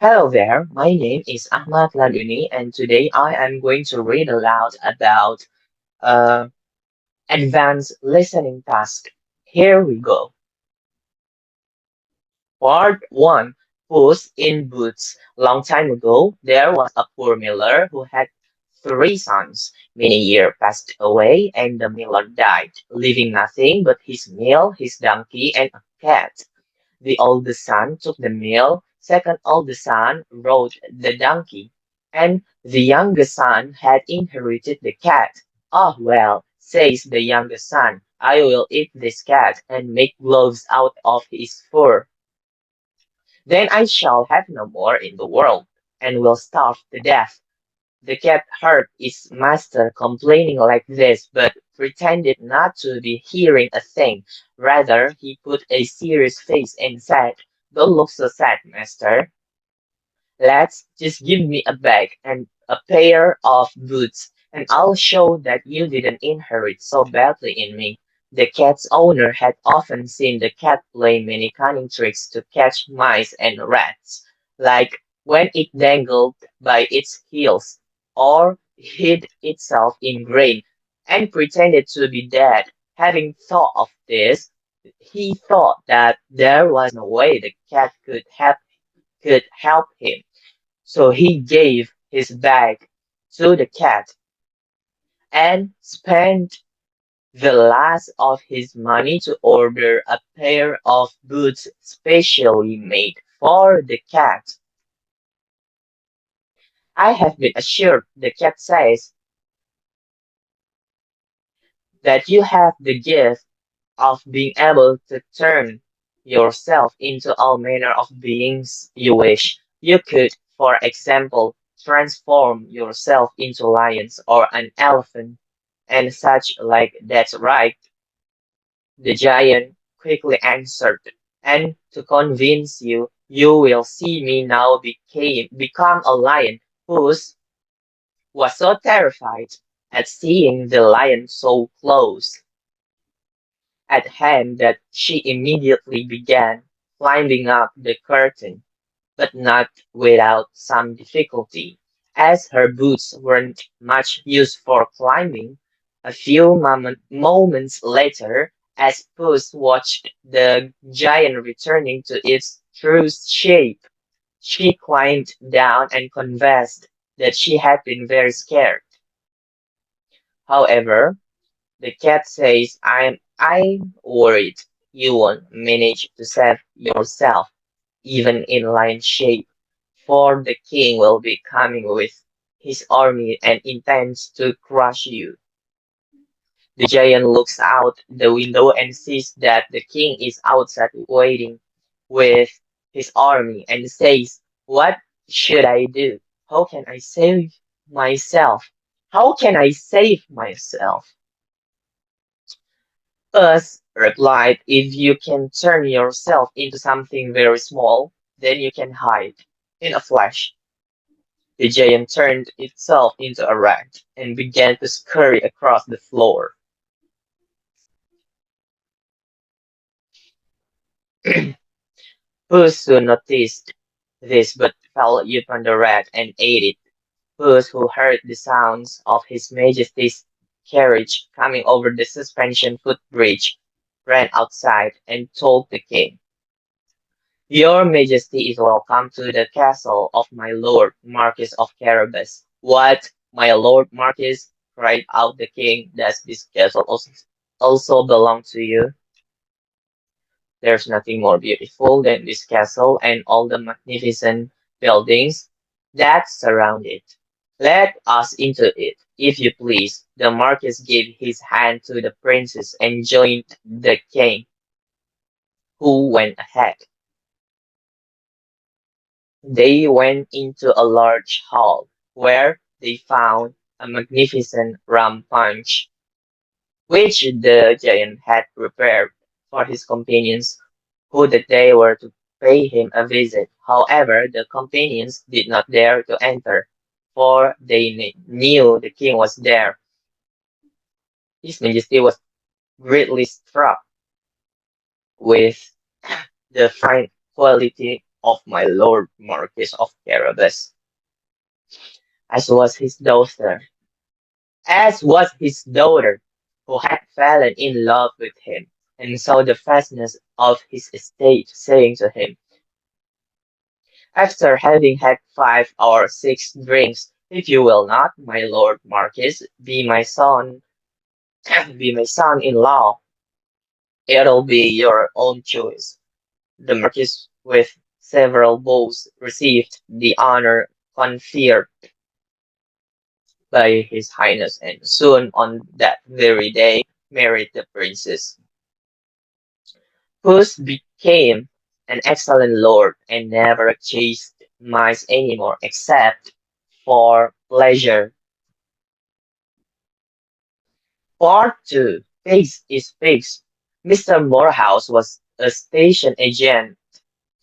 Hello there, my name is Ahmad Laduni, and today I am going to read aloud about uh, advanced listening task. Here we go. Part 1. Puss in Boots. Long time ago, there was a poor miller who had three sons. Many years passed away, and the miller died, leaving nothing but his mill, his donkey, and a cat. The oldest son took the mill, second oldest son rode the donkey, and the youngest son had inherited the cat. Ah, well, says the youngest son, I will eat this cat and make gloves out of his fur. Then I shall have no more in the world, and will starve to death. The cat heard its master complaining like this, but pretended not to be hearing a thing. Rather, he put a serious face and said, Don't look so sad, master. Let's just give me a bag and a pair of boots, and I'll show that you didn't inherit so badly in me. The cat's owner had often seen the cat play many cunning tricks to catch mice and rats, like when it dangled by its heels, or hid itself in grain, and pretended to be dead. Having thought of this, he thought that there was no way the cat could help him. So he gave his bag to the cat and spent the last of his money to order a pair of boots specially made for the cat. I have been assured, the cat says, that you have the gift of being able to turn yourself into all manner of beings you wish. You could, for example, transform yourself into lions or an elephant and such like. That's right, the giant quickly answered. And to convince you, you will see me now become a lion. Puss was so terrified at seeing the lion so close at hand that she immediately began climbing up the curtain, but not without some difficulty, as her boots weren't much used for climbing. A few moments later, as Puss watched the giant returning to its true shape, she climbed down and confessed that she had been very scared. However, the cat says, I'm worried you won't manage to save yourself, even in lion shape, for the king will be coming with his army and intends to crush you. The giant looks out the window and sees that the king is outside waiting with his army and says, What should I do? How can I save myself? How can I save myself? Us replied, If you can turn yourself into something very small, then you can hide in a flash. The giant turned itself into a rat and began to scurry across the floor. Puss soon noticed this but fell upon the rat and ate it. Puss, who heard the sounds of His Majesty's carriage coming over the suspension footbridge, ran outside and told the king, Your Majesty is welcome to the castle of my Lord Marquis of Carabas. What, my Lord Marquis? Cried out the king. Does this castle also belong to you? There's nothing more beautiful than this castle and all the magnificent buildings that surround it. Let us into it, if you please. The Marquis gave his hand to the princess and joined the king, who went ahead. They went into a large hall, where they found a magnificent rum punch, which the giant had prepared for his companions, who that day were to pay him a visit. However, the companions did not dare to enter, for they knew the king was there. His Majesty was greatly struck with the fine quality. of my Lord Marquis of Carabas, as was his daughter, as was his daughter, who had fallen in love with him, and saw the vastness of his estate, saying to him, after having had 5 or 6 drinks, if you will not, my Lord Marquis, be my son-in-law, it'll be your own choice. The Marquis, with several bows, received the honor conferred by His Highness, and soon on that very day married the princess, who became an excellent lord and never chased mice anymore except for pleasure. Part 2. Pigs is Pigs. Mr. Morehouse was a station agent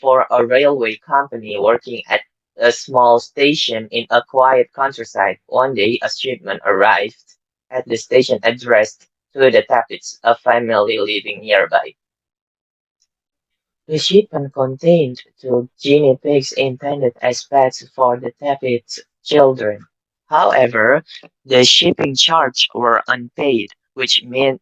for a railway company working at a small station in a quiet countryside. One day, a shipment arrived at the station addressed to the Tappets, a family living nearby. The shipment contained 2 guinea pigs intended as pets for the Tappets' children. However, the shipping charges were unpaid, which meant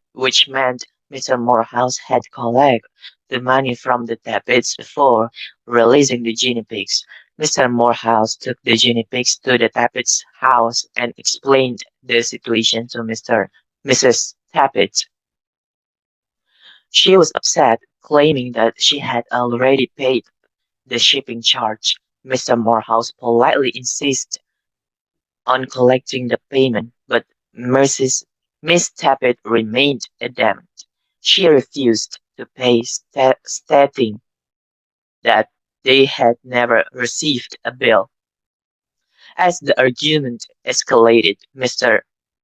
Mr. Morehouse had collected the money from the Tappets before releasing the guinea pigs. Mr. Morehouse took the guinea pigs to the Tappets' house and explained the situation to Mrs. Tappet. She was upset, claiming that she had already paid the shipping charge. Mr. Morehouse politely insisted on collecting the payment, but Mrs. Miss Tappet remained adamant. She refused to pay, stating that they had never received a bill. As the argument escalated, Mr.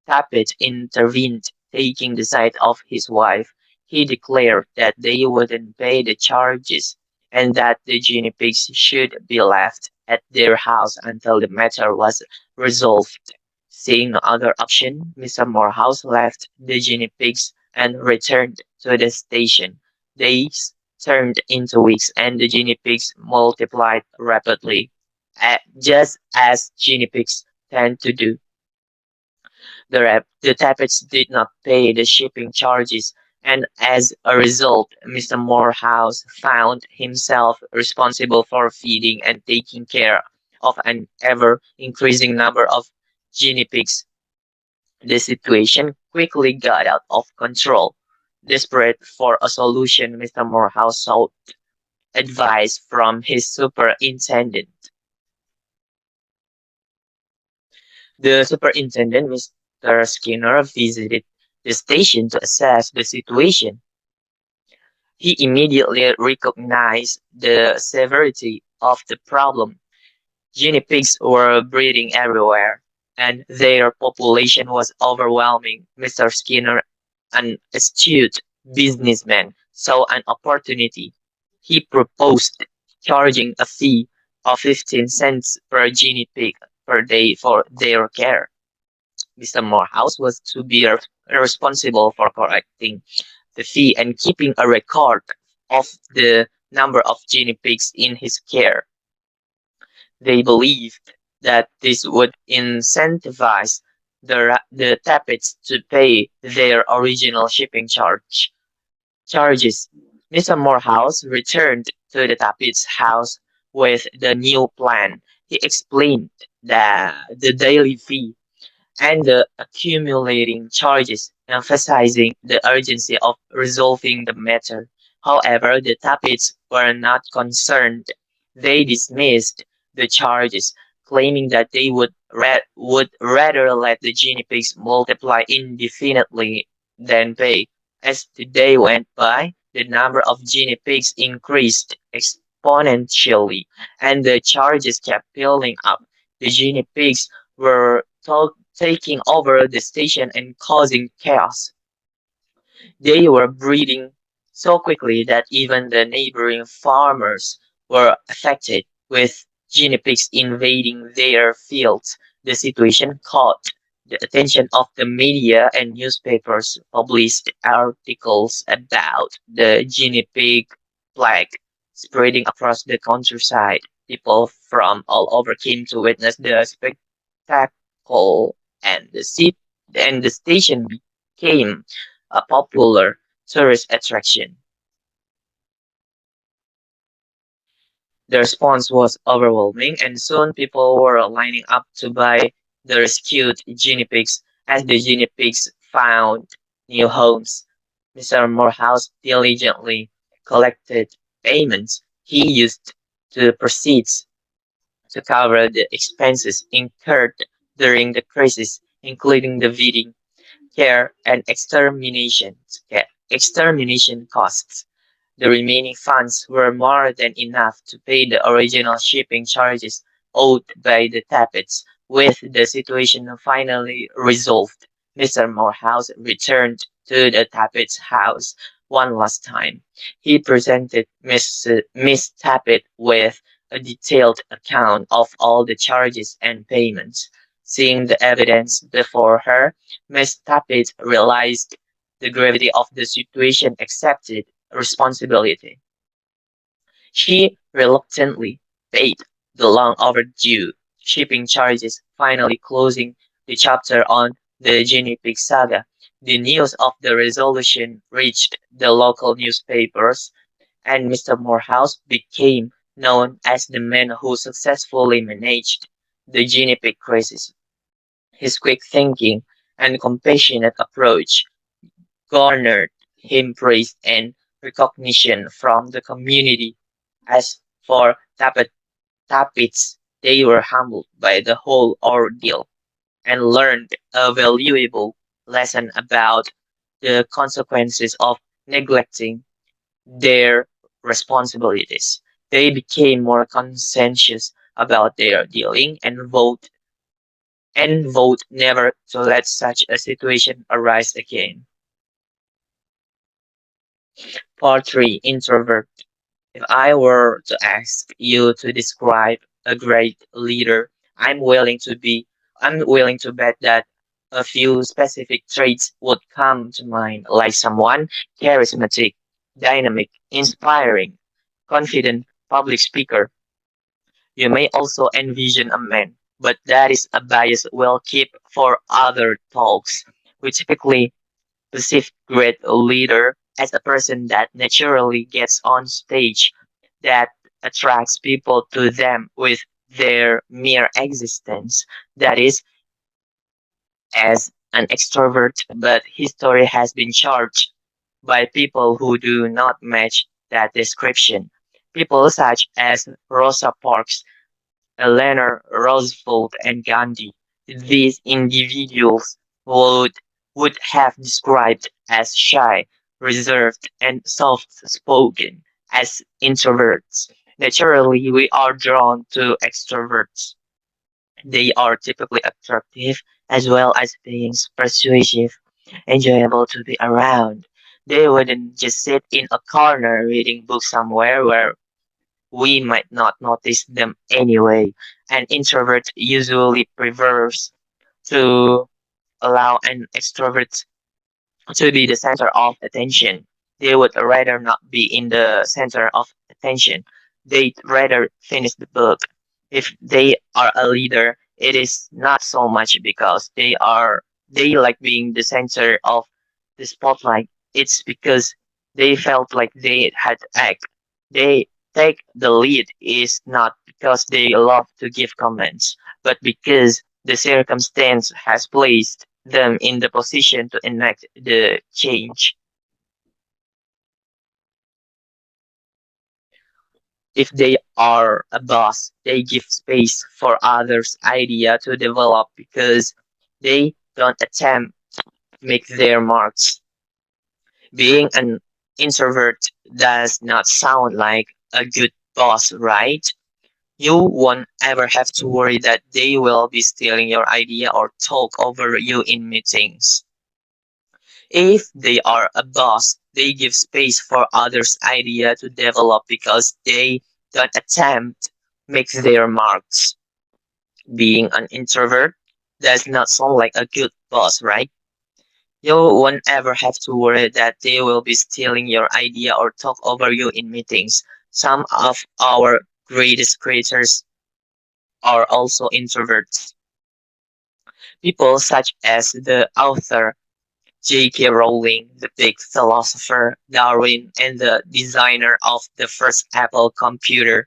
Tappet intervened, taking the side of his wife. He declared that they wouldn't pay the charges and that the guinea pigs should be left at their house until the matter was resolved. Seeing no other option, Mr. Morehouse left the guinea pigs and returned to the station. Days turned into weeks, and the guinea pigs multiplied rapidly. Just as guinea pigs tend to do. The Tappets did not pay the shipping charges, and as a result, Mr. Morehouse found himself responsible for feeding and taking care of an ever increasing number of guinea pigs. The situation quickly got out of control. Desperate for a solution, Mr. Morehouse sought advice from his superintendent. The superintendent, Mr. Skinner, visited the station to assess the situation. He immediately recognized the severity of the problem. Guinea pigs were breeding everywhere, and their population was overwhelming. Mr. Skinner, an astute businessman, saw an opportunity. He proposed charging a fee of 15 cents per guinea pig per day for their care. Mr. Morehouse was to be responsible for collecting the fee and keeping a record of the number of guinea pigs in his care. They believed that this would incentivize the Tappets to pay their original shipping charges. Mr. Morehouse returned to the Tappets' house with the new plan. He explained the daily fee and the accumulating charges, emphasizing the urgency of resolving the matter. However, the Tappets were not concerned. They dismissed the charges, claiming that they would rather let the guinea pigs multiply indefinitely than pay. As the day went by, the number of guinea pigs increased exponentially, and the charges kept piling up. The guinea pigs were taking over the station and causing chaos. They were breeding so quickly that even the neighboring farmers were affected, with guinea pigs invading their fields. The situation caught the attention of the media, and newspapers published articles about the guinea pig plague. spreading across the countryside. People from all over came to witness the spectacle, and the station became a popular tourist attraction. The response was overwhelming, and soon people were lining up to buy the rescued guinea pigs. As the guinea pigs found new homes, Mr. Morehouse diligently collected payments he used the proceeds to cover the expenses incurred during the crisis, including the feeding, care, and extermination costs. The remaining funds were more than enough to pay the original shipping charges owed by the Tappets. With the situation finally resolved, Mr. Morehouse returned to the Tappets' house one last time. He presented Miss Tappet with a detailed account of all the charges and payments. Seeing the evidence before her, Miss Tappet realized the gravity of the situation, accepted responsibility. She reluctantly paid the long overdue shipping charges, finally closing the chapter on the Guinea Pig saga. The news of the resolution reached the local newspapers, and Mr. Morehouse became known as the man who successfully managed the Guinea Pig crisis. His quick thinking and compassionate approach garnered him praise and recognition from the community. As for Tappets, they were humbled by the whole ordeal and learned a valuable lesson about the consequences of neglecting their responsibilities. They became more conscientious about their dealing and vote never to let such a situation arise again. Part 3, Introvert. If I were to ask you to describe a great leader, I'm willing to bet that a few specific traits would come to mind, like someone charismatic, dynamic, inspiring, confident public speaker. You may also envision a man, but that is a bias we'll keep for other talks. We typically perceived great leader as a person that naturally gets on stage, that attracts people to them with their mere existence. That is, as an extrovert, but history has been charged by people who do not match that description. People such as Rosa Parks, Eleanor Roosevelt, and Gandhi. These individuals would would have described as shy, reserved, and soft-spoken as introverts. Naturally, we are drawn to extroverts. They are typically attractive as well as being persuasive, enjoyable to be around. They wouldn't just sit in a corner reading books somewhere where we might not notice them anyway. An introvert usually prefers to allow an extrovert to be the center of attention. They would rather not be in the center of attention. They'd rather finish the book. If they are a leader, it is not so much because they like being the center of the spotlight. It's because they felt like they had to act. They take the lead is not because they love to give comments, but because the circumstance has placed them in the position to enact the change. If they are a boss, they give space for others' idea to develop because they don't attempt to make their marks. Being an introvert does not sound like a good boss, right? You won't ever have to worry that they will be stealing your idea or talk over you in meetings. If they are a boss, they give space for others' idea to develop because they don't attempt make their marks. Being an introvert does not sound like a good boss, right? You won't ever have to worry that they will be stealing your idea or talk over you in meetings. Some of our greatest creators are also introverts. People such as the author J.K. Rowling, the big philosopher Darwin, and the designer of the first Apple computer,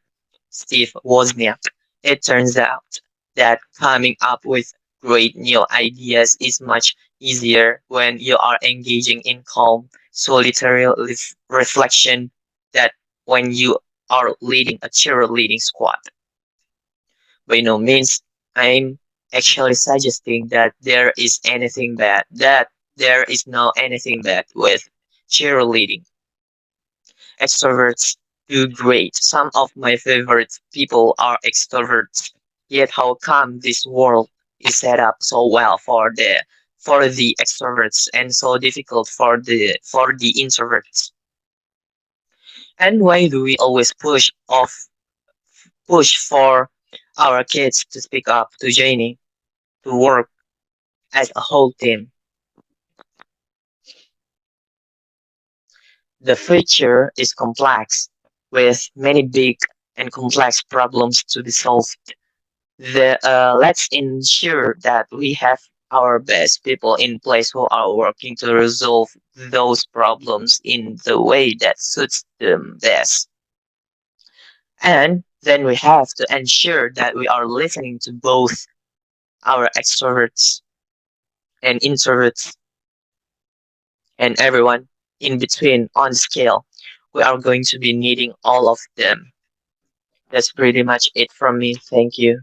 Steve Wozniak. It turns out that coming up with great new ideas is much easier when you are engaging in calm, solitary reflection than when you are leading a cheerleading squad. By no means I'm actually suggesting that there is no anything bad with cheerleading. Extroverts do great. Some of my favorite people are extroverts. Yet how come this world is set up so well for the extroverts and so difficult for the introverts? And why do we always push for our kids to speak up, to joining, to work as a whole team? The future is complex, with many big and complex problems to be solved. Let's ensure that we have our best people in place who are working to resolve those problems in the way that suits them best. And then we have to ensure that we are listening to both our extroverts and introverts and everyone in between on the scale. We are going to be needing all of them. That's pretty much it from me. Thank you.